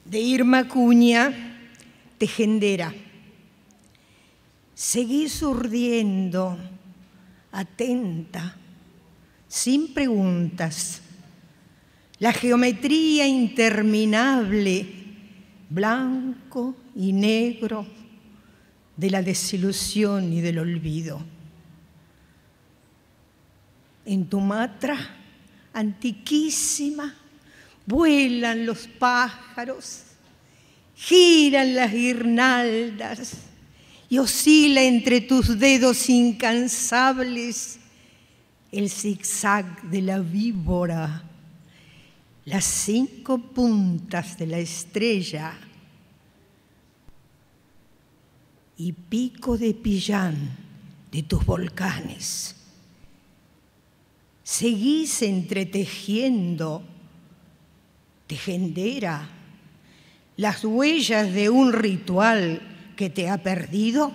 de Irma Cuña, Tejedera. Seguís urdiendo, atenta, sin preguntas, la geometría interminable, blanco y negro, de la desilusión y del olvido. En tu matra antiquísima vuelan los pájaros, giran las guirnaldas y oscila entre tus dedos incansables el zigzag de la víbora, las 5 puntas de la estrella y pico de pillán de tus volcanes. Seguís entretejiendo, tejedera, las huellas de un ritual que te ha perdido.